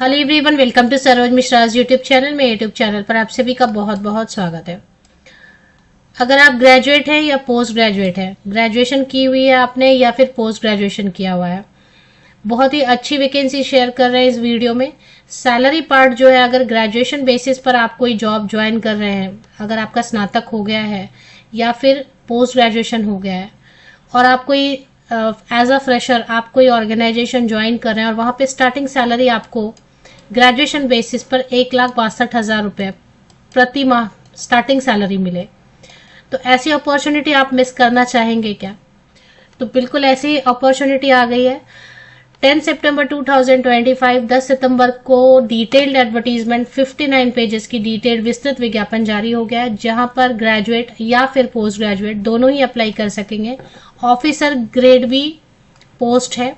Hello everyone, welcome to Saroj Mishra's YouTube channel. में YouTube channel पर आप सभी का बहुत बहुत स्वागत है। अगर आप ग्रेजुएट हैं या पोस्ट ग्रेजुएट हैं, ग्रेजुएशन की हुई है आपने या फिर पोस्ट ग्रेजुएशन किया हुआ है, बहुत ही अच्छी वैकेंसी शेयर कर रहे हैं इस वीडियो में। सैलरी पार्ट जो है, अगर ग्रेजुएशन बेसिस पर आप कोई जॉब ज्वाइन कर रहे हैं, अगर आपका स्नातक हो गया है या फिर पोस्ट ग्रेजुएशन हो गया है और आप कोई एज अ फ्रेशर आप कोई ऑर्गेनाइजेशन ज्वाइन कर रहे हैं और वहां पे स्टार्टिंग सैलरी आपको ग्रेजुएशन बेसिस पर 1,62,000 रुपए प्रति माह स्टार्टिंग सैलरी मिले, तो ऐसी अपॉर्चुनिटी आप मिस करना चाहेंगे क्या? तो बिल्कुल ऐसी अपॉर्चुनिटी आ गई है। 10 सितंबर 2025 10 सितंबर को डिटेल्ड एडवर्टीजमेंट 59 पेजेस की डिटेल्ड विस्तृत विज्ञापन जारी हो गया है, जहां पर ग्रेजुएट या फिर पोस्ट ग्रेजुएट दोनों ही अप्लाई कर सकेंगे। ऑफिसर ग्रेड भी पोस्ट है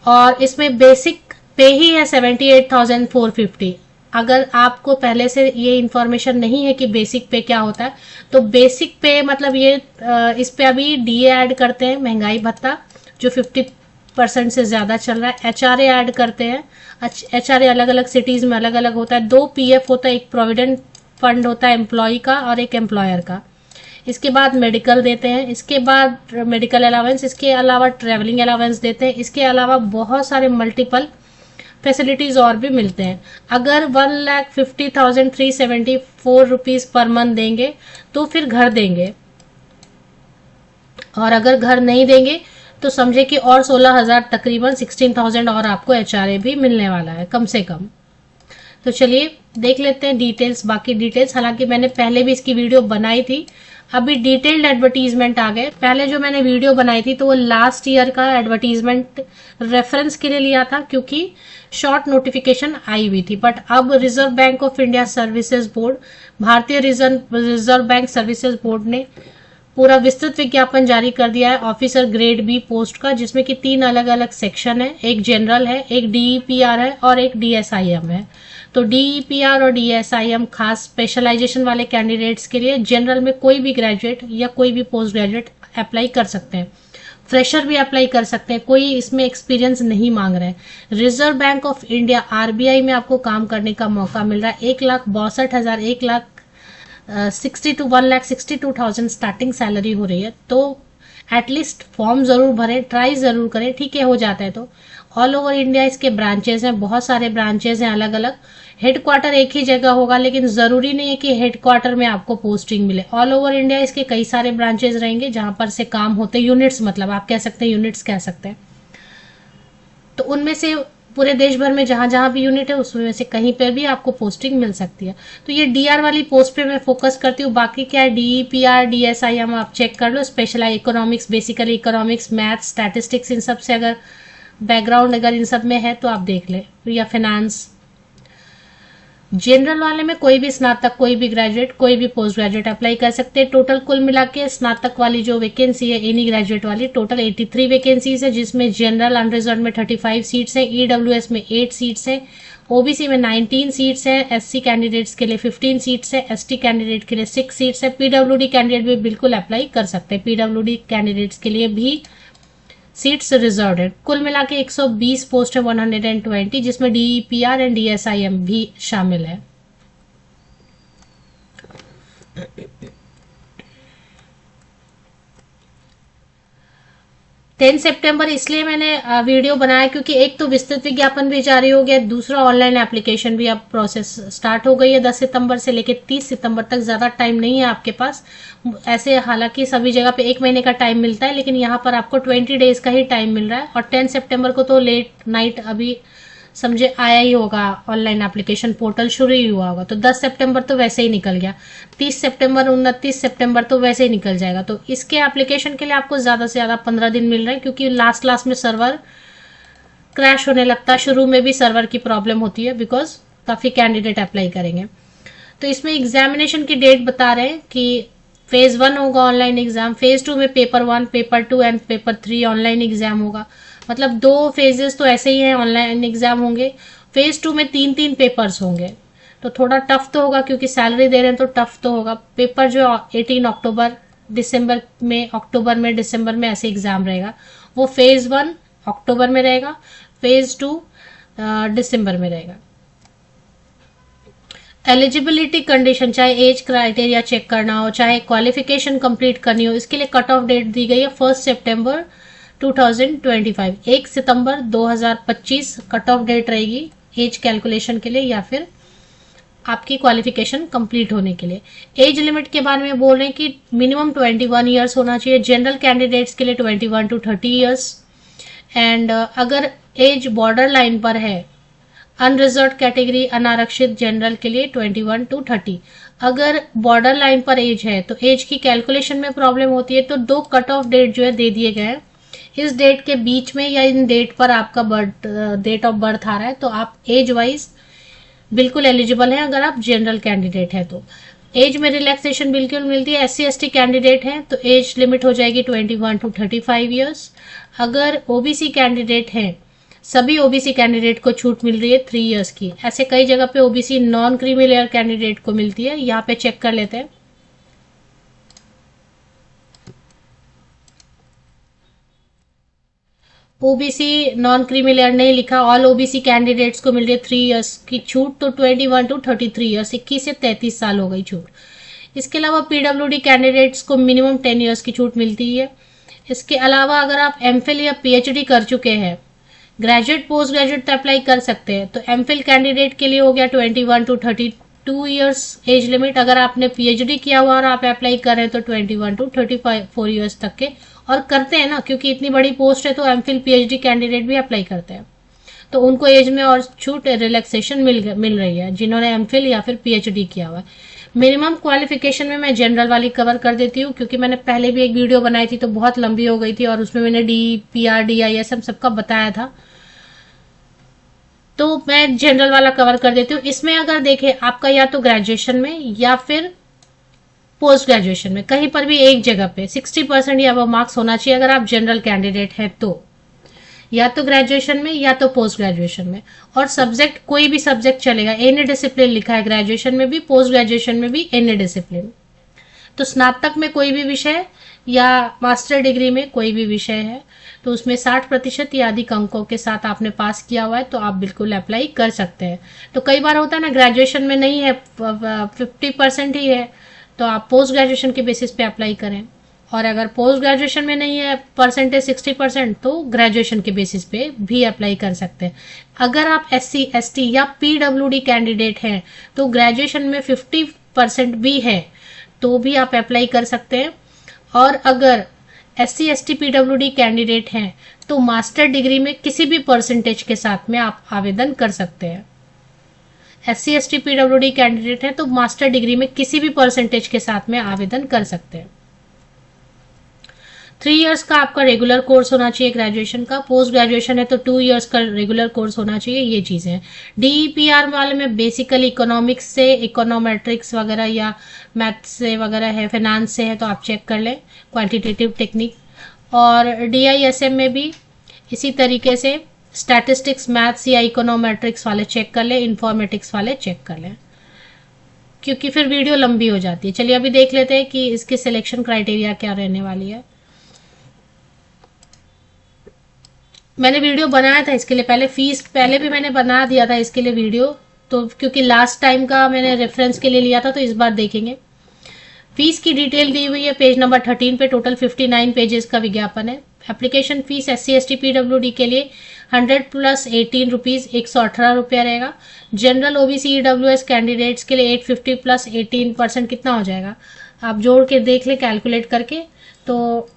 और इसमें बेसिक पे ही है 78,450। अगर आपको पहले से ये इन्फॉर्मेशन नहीं है कि बेसिक पे क्या होता है, तो बेसिक पे मतलब ये इस पे अभी डीए ऐड करते हैं, महंगाई भत्ता जो 50% से ज्यादा चल रहा है। एचआरए ऐड करते हैं। एचआरए अलग अलग सिटीज में अलग अलग होता है। 2 पीएफ होता है, एक प्रोविडेंट फंड होता है एम्प्लॉय का और एक एम्प्लॉयर का। इसके बाद मेडिकल देते हैं, इसके बाद मेडिकल अलावेंस, इसके अलावा ट्रेवलिंग अलावेंस देते हैं, इसके अलावा बहुत सारे मल्टीपल फैसिलिटीज और भी मिलते हैं। अगर 1,50,374 रुपीज पर मंथ देंगे तो फिर घर देंगे, और अगर घर नहीं देंगे तो समझे कि और 16,000 तकरीबन 16,000 और आपको एचआरए भी मिलने वाला है कम से कम। तो चलिए देख लेते हैं डिटेल्स, बाकी डिटेल्स। हालांकि मैंने पहले भी इसकी वीडियो बनाई थी, अभी डिटेल्ड एडवर्टीजमेंट आ गए। पहले जो मैंने वीडियो बनाई थी तो वो लास्ट ईयर का एडवर्टीजमेंट रेफरेंस के लिए लिया था, क्योंकि शॉर्ट नोटिफिकेशन आई हुई थी। बट अब reserve bank of India services board, भारतीय रिजर्व बैंक सर्विसेज बोर्ड ने पूरा विस्तृत विज्ञापन जारी कर दिया है ऑफिसर ग्रेड बी पोस्ट का, जिसमें कि 3 अलग अलग सेक्शन है। एक जनरल है, एक डीईपीआर है और एक डीएसआईएम है। तो डीईपीआर और डीएसआईएम खास स्पेशलाइजेशन वाले कैंडिडेट्स के लिए, जनरल में कोई भी ग्रेजुएट या कोई भी पोस्ट ग्रेजुएट अप्लाई कर सकते हैं। फ्रेशर भी अप्लाई कर सकते हैं, कोई इसमें एक्सपीरियंस नहीं मांग रहे हैं। Reserve bank of India RBI में आपको काम करने का मौका मिल रहा है। 1,62,000 1,62,000 स्टार्टिंग सैलरी हो रही है। तो एटलीस्ट फॉर्म जरूर भरें, ट्राई जरूर करें, ठीक है हो जाता है तो। ऑल ओवर इंडिया इसके ब्रांचेस हैं, बहुत सारे ब्रांचेस हैं अलग अलग। हेडक्वार्टर एक ही जगह होगा, लेकिन जरूरी नहीं है कि हेडक्वार्टर में आपको पोस्टिंग मिले। ऑल ओवर इंडिया इसके कई सारे ब्रांचेस रहेंगे जहां पर से काम होते हैं। यूनिट्स मतलब आप कह सकते हैं, यूनिट्स कह सकते हैं। तो उनमें से पूरे देश भर में जहां जहां भी यूनिट है उसमें से कहीं पर भी आपको पोस्टिंग मिल सकती है। तो ये डीआर वाली पोस्ट पे मैं फोकस करती हूँ। बाकी क्या है, डीईपीआर डीएसआईएम आप चेक कर लो। Specialise economics, basically economics, maths, statistics, इन सब से अगर बैकग्राउंड अगर इन सब में है तो आप देख ले, या फाइनेंस। जनरल वाले में कोई भी स्नातक, कोई भी ग्रेजुएट, कोई भी पोस्ट ग्रेजुएट अप्लाई कर सकते हैं। टोटल कुल मिला के स्नातक वाली जो वैकेंसी है, एनी ग्रेजुएट वाली, टोटल 83 वैकेंसीज है, जिसमें जनरल अनरिजर्व में 35 सीट्स हैं, ईडब्ल्यूएस में 8 सीट्स हैं, ओबीसी में 19 सीट्स हैं, एससी कैंडिडेट्स के लिए 15 सीट्स है, एसटी कैंडिडेट के लिए 6 सीट्स है। पीडब्ल्यूडी कैंडिडेट भी बिल्कुल अप्लाई कर सकते हैं, पीडब्ल्यूडी कैंडिडेट्स के लिए भी सीट्स रिजर्व है। कुल मिला के 120 पोस्ट है, 120, जिसमें डीईपीआर एंड डीएसआईएम भी शामिल है। 10 सितंबर इसलिए मैंने वीडियो बनाया क्योंकि एक तो विस्तृत विज्ञापन भी जारी हो गया, दूसरा ऑनलाइन एप्लीकेशन भी अब प्रोसेस स्टार्ट हो गई है 10 सितंबर से लेकर 30 सितंबर तक। ज्यादा टाइम नहीं है आपके पास। ऐसे हालांकि सभी जगह पे 1 महीने का टाइम मिलता है, लेकिन यहाँ पर आपको 20 डेज का ही टाइम मिल रहा है। और 10 सितंबर को तो लेट नाइट अभी समझे आया ही होगा, ऑनलाइन एप्लीकेशन पोर्टल शुरू ही हुआ होगा। तो 10 सितंबर तो वैसे ही निकल गया, 30 सितंबर 29 सितंबर तो वैसे ही निकल जाएगा। तो इसके एप्लीकेशन के लिए आपको ज्यादा से ज्यादा 15 दिन मिल रहे हैं, क्योंकि लास्ट में सर्वर क्रैश होने लगता है। शुरू में भी सर्वर की प्रॉब्लम होती है, बिकॉज काफी कैंडिडेट अप्लाई करेंगे। तो इसमें एग्जामिनेशन की डेट बता रहे हैं कि फेज 1 होगा ऑनलाइन एग्जाम, फेज 2 में paper 1, paper 2 and paper 3 online exam होगा। मतलब 2 फेजेस तो ऐसे ही हैं, ऑनलाइन एग्जाम होंगे। फेज 2 में 3 पेपर्स होंगे, तो थोड़ा टफ तो होगा, क्योंकि सैलरी दे रहे हैं तो टफ तो होगा। पेपर जो 18 अक्टूबर दिसंबर में दिसंबर में ऐसे एग्जाम रहेगा। वो फेज 1 अक्टूबर में रहेगा, फेज 2 दिसंबर में रहेगा। एलिजिबिलिटी कंडीशन, चाहे एज क्राइटेरिया चेक करना हो, चाहे क्वालिफिकेशन कंप्लीट करनी हो, इसके लिए कट ऑफ डेट दी गई है 1 सितंबर 2025। 1 सितंबर 2025 कट ऑफ डेट रहेगी एज कैलकुलेशन के लिए या फिर आपकी क्वालिफिकेशन कंप्लीट होने के लिए। एज लिमिट के बारे में बोल रहे हैं कि मिनिमम 21 ईयर्स होना चाहिए। जनरल कैंडिडेट्स के लिए 21 to 30 ईयर्स। एंड अगर एज बॉर्डर लाइन पर है, अनरिजर्व कैटेगरी अनारक्षित जनरल के लिए 21 to 30। अगर बॉर्डर लाइन पर एज है तो एज की कैलकुलेशन में प्रॉब्लम होती है, तो 2 कट ऑफ डेट जो है दे दिए गए हैं। इस डेट के बीच में या इन डेट पर आपका डेट ऑफ बर्थ आ रहा है तो आप एज वाइज बिल्कुल एलिजिबल है। अगर आप जनरल कैंडिडेट है तो एज में रिलैक्सेशन बिल्कुल मिलती है। SC/ST कैंडिडेट है तो एज लिमिट हो जाएगी 21 to 35 ईयर्स। अगर ओबीसी कैंडिडेट है, सभी ओबीसी कैंडिडेट को छूट मिल रही है 3 ईयर्स की। ऐसे कई जगह पे OBC non creamy layer candidate को मिलती है, यहाँ पे चेक कर लेते हैं। ओबीसी नॉन क्रीमी लेयर नहीं लिखा, ऑल ओबीसी कैंडिडेट्स को मिल रही है 3 ईयर्स की छूट, तो 21 to 33 ईयर्स, 21 से 33 साल हो गई छूट। इसके अलावा पीडब्ल्यूडी कैंडिडेट्स को मिनिमम 10 ईयर्स की छूट मिलती है। इसके अलावा अगर आप एमफिल या पीएचडी कर चुके हैं, ग्रेजुएट पोस्ट ग्रेजुएट तो अप्लाई कर सकते हैं, तो एमफिल कैंडिडेट के लिए हो गया 21 to 32 ईयर्स एज लिमिट। अगर आपने पीएचडी किया हुआ और आप अप्लाई कर रहे हैं तो 21 to 34 ईयर्स तक के, और करते हैं ना, क्योंकि इतनी बड़ी पोस्ट है तो एमफिल पीएचडी कैंडिडेट भी अप्लाई करते हैं, तो उनको एज में और छूट रिलैक्सेशन मिल रही है जिन्होंने एमफिल या फिर पीएचडी किया हुआ है। मिनिमम क्वालिफिकेशन में मैं जनरल वाली कवर कर देती हूँ, क्योंकि मैंने पहले भी एक वीडियो बनाई थी तो बहुत लंबी हो गई थी और उसमें मैंने DPR DIS सबका बताया था, तो मैं जनरल वाला कवर कर देती हूँ। इसमें अगर देखें आपका या तो ग्रेजुएशन में या फिर पोस्ट ग्रेजुएशन में, कहीं पर भी एक जगह पे 60% या वो मार्क्स होना चाहिए अगर आप जनरल कैंडिडेट हैं तो, या तो ग्रेजुएशन में या तो पोस्ट ग्रेजुएशन में। और सब्जेक्ट कोई भी सब्जेक्ट चलेगा, एनी डिसिप्लिन लिखा है ग्रेजुएशन में भी, पोस्ट ग्रेजुएशन में भी एनी डिसिप्लिन। तो स्नातक में कोई भी विषय या मास्टर डिग्री में कोई भी विषय है तो उसमें 60% या अधिक अंकों के साथ आपने पास किया हुआ है तो आप बिल्कुल अप्लाई कर सकते हैं। तो कई बार होता है ना, ग्रेजुएशन में नहीं है, 50% ही है, तो आप पोस्ट ग्रेजुएशन के बेसिस पे अप्लाई करें। और अगर पोस्ट ग्रेजुएशन में नहीं है परसेंटेज 60%, तो ग्रेजुएशन के बेसिस पे भी अप्लाई कर सकते हैं। अगर आप SC/ST या PWD कैंडिडेट हैं तो ग्रेजुएशन में 50% भी है तो भी आप अप्लाई कर सकते हैं। और अगर SC/ST PWD कैंडिडेट हैं तो मास्टर डिग्री में किसी भी परसेंटेज के साथ में आप आवेदन कर सकते हैं। SC/ST PWD कैंडिडेट है तो मास्टर डिग्री में किसी भी परसेंटेज के साथ में आवेदन कर सकते हैं। 3 इयर्स का आपका रेगुलर कोर्स होना चाहिए ग्रेजुएशन का, पोस्ट ग्रेजुएशन है तो 2 इयर्स का रेगुलर कोर्स होना चाहिए। ये चीजें हैं। DEPR वाले में बेसिकली इकोनॉमिक्स से, इकोनोमेट्रिक्स वगैरह या मैथ से वगैरह है, फाइनेंस से है तो आप चेक कर लें, क्वांटिटेटिव टेक्निक। और DISM में भी इसी तरीके से स्टैटिस्टिक्स, मैथ्स या इकोनोमेट्रिक्स वाले चेक कर लें, इंफॉर्मेटिक्स वाले चेक कर लें, क्योंकि फिर वीडियो लंबी हो जाती है। चलिए अभी देख लेते हैं कि इसकी सिलेक्शन क्राइटेरिया क्या रहने वाली है। मैंने वीडियो बनाया था इसके लिए, पहले फीस पहले भी मैंने बना दिया था इसके लिए वीडियो, तो क्योंकि लास्ट टाइम का मैंने रेफरेंस के लिए लिया था तो इस बार देखेंगे। फीस की डिटेल दी हुई है पेज नंबर 13 पे, टोटल 59 पेजेस का विज्ञापन है। एप्लीकेशन फीस SC/ST PWD के लिए 100 + 18 रुपीज 118 रुपया रहेगा। जनरल OBC EWS कैंडिडेट्स के लिए 850 + 18% कितना हो जाएगा, आप जोड़ के देख ले कैलकुलेट करके, तो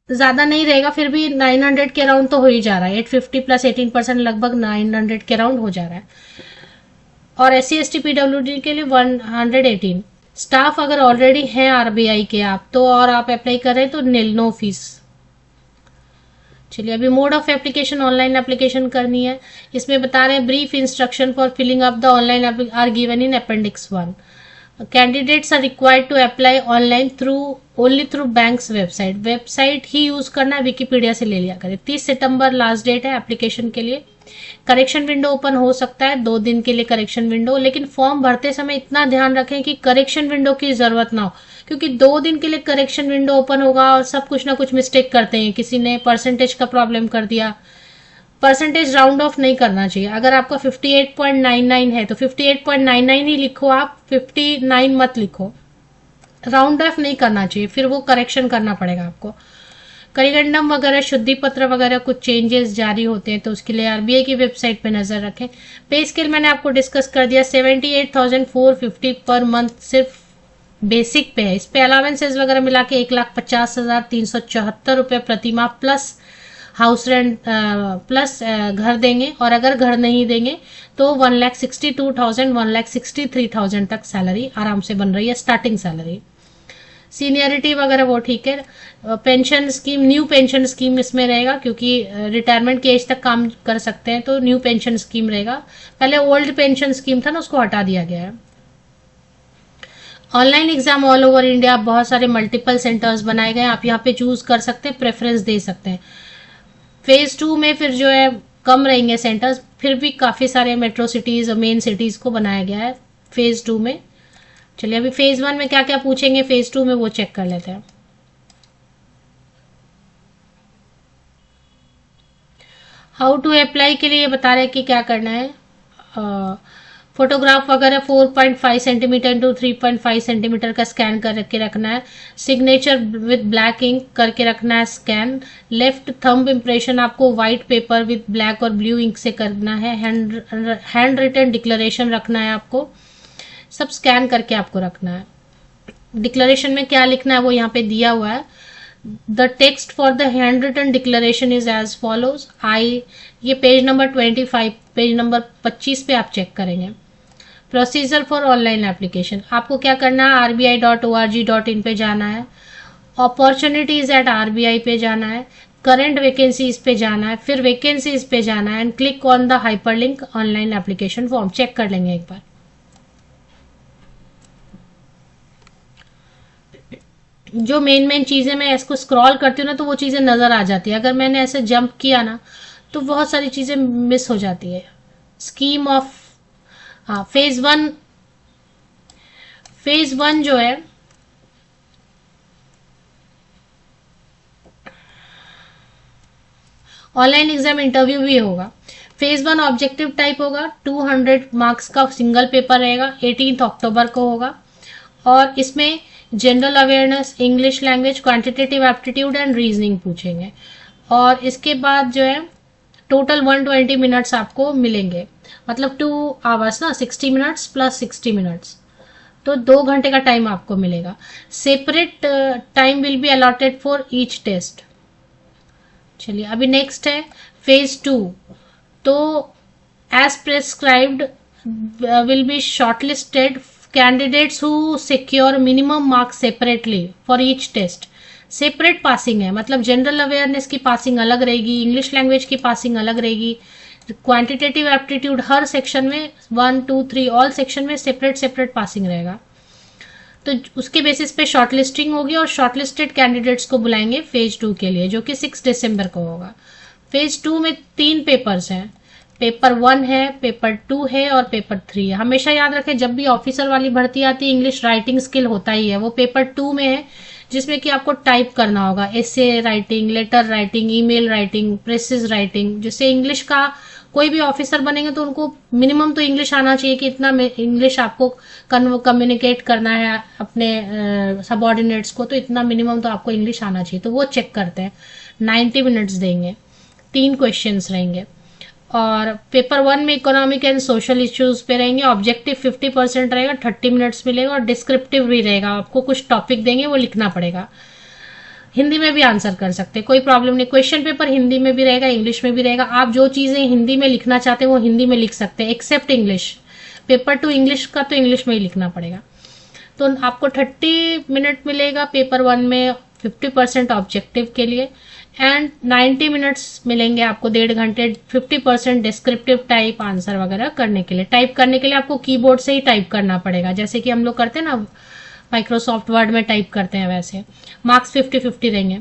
ज्यादा नहीं रहेगा, फिर भी 900 के अराउंड तो हो ही जा रहा है। 850 + 18% लगभग 900 के अराउंड हो जा रहा है। और SC/ST PWD के लिए 118। स्टाफ अगर ऑलरेडी है RBI के आप तो, और आप अप्लाई कर रहे हैं तो नो फीस। चलिए अभी mode of application, online application करनी है। इसमें बता रहे हैं brief instruction for filling up the online are given in Appendix 1। Candidates are required to apply online only through bank's website ही यूज करना है, विकिपीडिया से ले लिया करें। 30 सितंबर लास्ट डेट है एप्लीकेशन के लिए। करेक्शन विंडो ओपन हो सकता है 2 दिन के लिए करेक्शन विंडो, लेकिन फॉर्म भरते समय इतना ध्यान रखें कि करेक्शन विंडो की जरूरत ना हो, क्योंकि 2 दिन के लिए करेक्शन विंडो ओपन होगा और सब कुछ ना कुछ मिस्टेक करते हैं। किसी ने परसेंटेज का प्रॉब्लम कर दिया, परसेंटेज राउंड ऑफ नहीं करना चाहिए। अगर आपका 58.99 है तो 58.99 ही लिखो, आप 59 मत लिखो, राउंड ऑफ नहीं करना चाहिए, फिर वो करेक्शन करना पड़ेगा आपको। करिगंडम वगैरह शुद्धि पत्र वगैरह कुछ चेंजेस जारी होते हैं तो उसके लिए आरबीआई की वेबसाइट पे नजर रखें। पे स्केल मैंने आपको डिस्कस कर दिया, 78,450 पर मंथ सिर्फ बेसिक पे है। इस पे अलावेंसेज वगैरह मिला के 1,50,374 रुपए प्रति माह प्लस हाउस रेंट प्लस घर देंगे, और अगर घर नहीं देंगे तो 1,62,000 1,63,000 तक सैलरी आराम से बन रही है, स्टार्टिंग सैलरी। सीनियरिटी वगैरह वो ठीक है। Pension scheme, new pension scheme इसमें रहेगा, क्योंकि रिटायरमेंट की एज तक काम कर सकते हैं तो न्यू पेंशन स्कीम रहेगा। पहले ओल्ड पेंशन स्कीम था ना, उसको हटा दिया गया है। Online exam all over India, बहुत सारे मल्टीपल सेंटर्स बनाए गए हैं, आप यहाँ पे चूज कर सकते हैं, प्रेफरेंस दे सकते हैं। फेज 2 में फिर जो है कम रहेंगे सेंटर्स, फिर भी काफी सारे मेट्रो सिटीज और मेन सिटीज को बनाया गया है फेज 2 में। चलिए अभी फेज 1 में क्या क्या पूछेंगे, फेज 2 में वो चेक कर लेते हैं। हाउ टू अप्लाई के लिए बता रहे हैं कि क्या करना है। फोटोग्राफ वगैरह 4.5 सेंटीमीटर इंटू 3.5 सेंटीमीटर का स्कैन करके रखना है। सिग्नेचर विद ब्लैक इंक करके रखना है स्कैन। लेफ्ट थंब इम्प्रेशन आपको व्हाइट पेपर विद ब्लैक और ब्लू इंक से करना है। हैंड रिटन डिक्लेरेशन रखना है आपको, सब स्कैन करके आपको रखना है। डिक्लेरेशन में क्या लिखना है वो यहाँ पे दिया हुआ है। The text for the handwritten declaration is as follows. ये पेज नंबर 25, पेज नंबर 25 पे आप चेक करेंगे। प्रोसीजर फॉर ऑनलाइन एप्लीकेशन, आपको क्या करना है, rbi.org.in पे जाना है, अपॉर्चुनिटीज एट आरबीआई पे जाना है, करंट वैकेंसीज पे जाना है, फिर वैकेंसीज पे जाना है and click on the hyperlink online application form. Check कर लेंगे एक बार। जो मेन चीजें मैं इसको स्क्रॉल करती हूँ ना तो वो चीजें नजर आ जाती है, अगर मैंने ऐसे जंप किया ना तो बहुत सारी चीजें मिस हो जाती है। स्कीम ऑफ फेज 1 जो है ऑनलाइन एग्जाम इंटरव्यू भी होगा। फेज 1 ऑब्जेक्टिव टाइप होगा, 200 मार्क्स का सिंगल पेपर रहेगा, 18 अक्टूबर को होगा, और इसमें general awareness, English language, quantitative aptitude and reasoning पूछेंगे। और इसके बाद जो है टोटल 120 मिनट्स आपको मिलेंगे, मतलब 2 आवर्स ना, 60 मिनट्स प्लस 60 मिनट्स, तो 2 घंटे का टाइम आपको मिलेगा। Separate time will be allotted for each test. चलिए अभी नेक्स्ट है फेज 2। तो as prescribed will be shortlisted candidates who secure minimum marks separately for each test. Separate passing है, मतलब जनरल अवेयरनेस की पासिंग अलग रहेगी, इंग्लिश लैंग्वेज की पासिंग अलग रहेगी, क्वांटिटेटिव एप्टीट्यूड हर सेक्शन में 1, 2, 3 ऑल सेक्शन में सेपरेट पासिंग रहेगा। तो उसके बेसिस पे शॉर्टलिस्टिंग होगी और शॉर्टलिस्टेड कैंडिडेट्स को बुलाएंगे फेज 2 के लिए, जो कि 6 दिसंबर को होगा। फेज 2 में 3 पेपर्स हैं, पेपर 1 है, पेपर 2 है और पेपर 3 है। हमेशा याद रखें जब भी ऑफिसर वाली भर्ती आती है इंग्लिश राइटिंग स्किल होता ही है, वो पेपर 2 में है, जिसमें कि आपको टाइप करना होगा, essay writing, letter writing, email writing, precis writing. जैसे इंग्लिश का कोई भी ऑफिसर बनेंगे तो उनको मिनिमम तो इंग्लिश आना चाहिए कि इतना इंग्लिश आपको कम्युनिकेट करना है अपने सबऑर्डिनेट्स को, तो इतना मिनिमम तो आपको इंग्लिश आना चाहिए, तो वो चेक करते हैं। 90 मिनट्स देंगे, 3 क्वेश्चंस रहेंगे। और पेपर 1 में इकोनॉमिक एंड सोशल इश्यूज पे रहेंगे, ऑब्जेक्टिव 50% रहेगा, 30 मिनट्स मिलेगा, और डिस्क्रिप्टिव भी रहेगा, आपको कुछ टॉपिक देंगे वो लिखना पड़ेगा। हिंदी में भी आंसर कर सकते हैं, कोई प्रॉब्लम नहीं। क्वेश्चन पेपर हिंदी में भी रहेगा, इंग्लिश में भी रहेगा। आप जो चीजें हिंदी में लिखना चाहते हैं वो हिंदी में लिख सकते हैं, एक्सेप्ट इंग्लिश। पेपर 2 इंग्लिश का तो इंग्लिश में ही लिखना पड़ेगा। तो आपको 30 मिनट मिलेगा पेपर 1 में, 50% ऑब्जेक्टिव के लिए, एंड 90 मिनट्स मिलेंगे आपको, 1.5 घंटे, 50% डिस्क्रिप्टिव टाइप आंसर वगैरह करने के लिए। टाइप करने के लिए आपको कीबोर्ड से ही टाइप करना पड़ेगा, जैसे कि हम लोग करते हैं ना माइक्रोसॉफ्ट वर्ड में टाइप करते हैं, वैसे। मार्क्स 50-50 देंगे।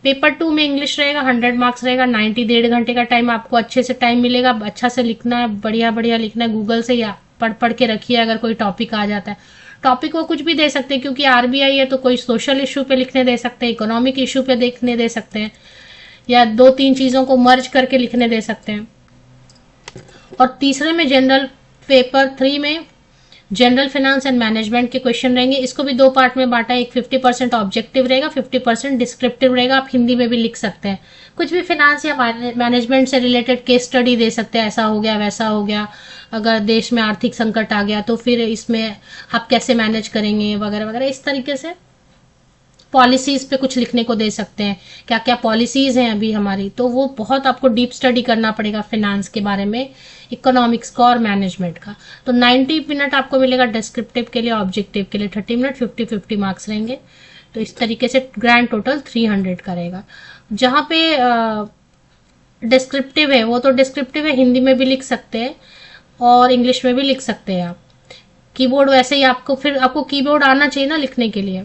पेपर 2 में इंग्लिश रहेगा, 100 मार्क्स रहेगा, 90 डेढ़ घंटे का टाइम आपको अच्छे से टाइम मिलेगा। अच्छा से लिखना है, बढ़िया बढ़िया लिखना है, गूगल से या पढ़ पढ़ के रखिए। अगर कोई टॉपिक आ जाता है, टॉपिक को कुछ भी दे सकते हैं, क्योंकि आरबीआई है तो कोई सोशल इशू पे लिखने दे सकते हैं, इकोनॉमिक इशू पे लिखने दे सकते हैं, या 2-3 चीजों को मर्ज करके लिखने दे सकते हैं। और तीसरे में जनरल, पेपर 3 में जनरल फाइनेंस एंड मैनेजमेंट के क्वेश्चन रहेंगे। इसको भी 2 पार्ट में बांटा है, एक 50% ऑब्जेक्टिव रहेगा, 50% डिस्क्रिप्टिव रहेगा। आप हिंदी में भी लिख सकते हैं, कुछ भी फाइनेंस या मैनेजमेंट से रिलेटेड केस स्टडी दे सकते हैं, ऐसा हो गया वैसा हो गया, अगर देश में आर्थिक संकट आ गया तो फिर इसमें आप कैसे मैनेज करेंगे वगैरह वगैरह। इस तरीके से पॉलिसीज पे कुछ लिखने को दे सकते हैं, क्या क्या पॉलिसीज हैं अभी हमारी, तो वो बहुत आपको डीप स्टडी करना पड़ेगा फाइनेंस के बारे में, इकोनॉमिक्स का और मैनेजमेंट का। तो 90 मिनट आपको मिलेगा डिस्क्रिप्टिव के लिए, ऑब्जेक्टिव के लिए 30 मिनट, 50-50 मार्क्स रहेंगे। तो इस तरीके से ग्रैंड टोटल 300 का रहेगा। जहां पे डिस्क्रिप्टिव है, वो तो डिस्क्रिप्टिव है, हिंदी में भी लिख सकते हैं और इंग्लिश में भी लिख सकते हैं आप। कीबोर्ड वैसे ही आपको, फिर आपको कीबोर्ड आना चाहिए ना लिखने के लिए।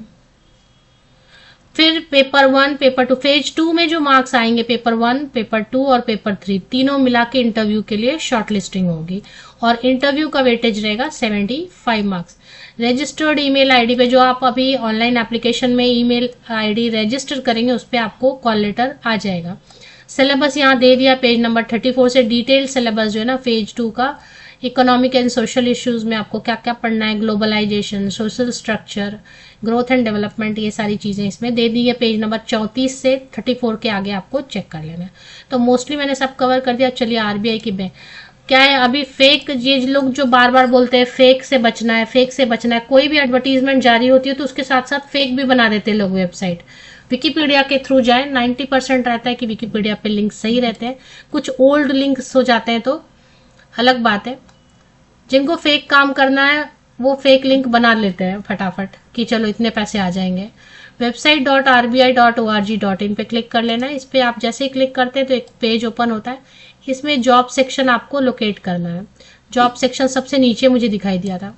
फिर पेपर 1, पेपर 2, फेज 2 में जो मार्क्स आएंगे, पेपर 1, पेपर 2 और पेपर 3 तीनों मिला के इंटरव्यू के लिए शॉर्टलिस्टिंग होगी और इंटरव्यू का वेटेज रहेगा 75 मार्क्स। रजिस्टर्ड ईमेल आईडी पे, जो आप अभी ऑनलाइन एप्लीकेशन में ईमेल आईडी रजिस्टर करेंगे, उस पर आपको कॉल लेटर आ जाएगा। सिलेबस यहाँ दे दिया पेज नंबर 34 से, डिटेल सिलेबस जो है ना फेज 2 का, इकोनॉमिक एंड सोशल इश्यूज में आपको क्या क्या पढ़ना है, globalisation, social structure, growth and development, ये सारी चीजें इसमें दे दी है। पेज नंबर 34 से 34 के आगे आपको चेक कर लेना है। तो मोस्टली मैंने सब कवर कर दिया। चलिए आरबीआई की बैंक क्या है, अभी फेक, ये लोग जो बार बार बोलते हैं फेक से बचना है, फेक से बचना है, कोई भी एडवर्टीजमेंट जारी होती है तो उसके साथ साथ फेक भी बना देते हैं लोग वेबसाइट। विकिपीडिया के थ्रू जाए, 90% रहता है कि विकिपीडिया पे लिंक सही रहते हैं, कुछ ओल्ड लिंक्स हो जाते हैं तो अलग बात है। जिनको फेक काम करना है वो फेक लिंक बना लेते हैं फटाफट कि चलो इतने पैसे आ जाएंगे। website.rbi.org.in पे क्लिक कर लेना है। इस पे आप जैसे ही क्लिक करते हैं तो एक पेज ओपन होता है, इसमें जॉब सेक्शन आपको लोकेट करना है। जॉब सेक्शन सबसे नीचे मुझे दिखाई दिया था,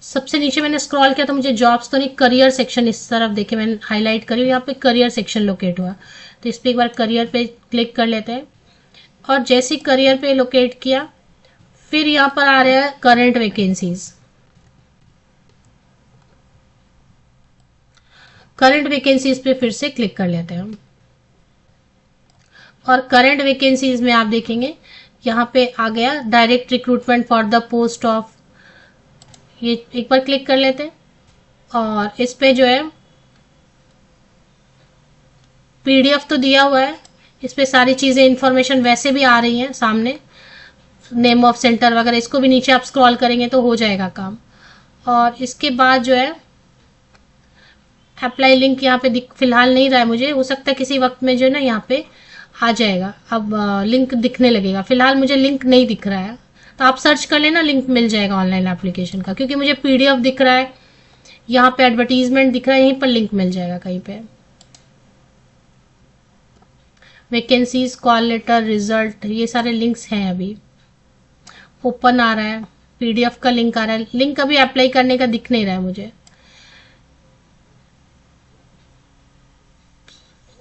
सबसे नीचे मैंने स्क्रॉल किया तो मुझे जॉब्स तो नहीं, करियर सेक्शन इस तरफ देखे मैंने हाईलाइट करी, यहाँ पे करियर सेक्शन लोकेट हुआ। तो इस पे एक बार करियर पे क्लिक कर लेते हैं और जैसे ही करियर पे लोकेट किया, फिर यहाँ पर आ रहा है करंट वैकेंसीज। करंट वैकेंसीज पे फिर से क्लिक कर लेते हैं हम और करंट वैकेंसीज में आप देखेंगे यहाँ पे आ गया direct recruitment for the post of, ये एक बार क्लिक कर लेते हैं और इस पे जो है पीडीएफ तो दिया हुआ है, इस पे सारी चीजें इंफॉर्मेशन वैसे भी आ रही हैं सामने, नेम ऑफ सेंटर वगैरह, इसको भी नीचे आप स्क्रॉल करेंगे तो हो जाएगा काम। और इसके बाद जो है अप्लाई लिंक यहाँ पे फिलहाल नहीं रहा है, मुझे हो सकता है किसी वक्त में जो है ना यहाँ पे आ जाएगा, अब लिंक दिखने लगेगा। फिलहाल मुझे लिंक नहीं दिख रहा है, तो आप सर्च कर लेना, लिंक मिल जाएगा ऑनलाइन एप्लीकेशन का, क्योंकि मुझे पीडीएफ दिख रहा है, यहाँ पे एडवर्टीजमेंट दिख रहा है, यहीं पर लिंक मिल जाएगा कहीं पे। वैकेंसीज, कॉल लेटर, रिजल्ट, ये सारे लिंक्स हैं। अभी ओपन आ रहा है, पीडीएफ का लिंक आ रहा है, लिंक अभी अप्लाई करने का दिख नहीं रहा है मुझे।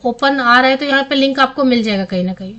ओपन आ रहा है तो यहाँ पे लिंक आपको मिल जाएगा कहीं ना कहीं।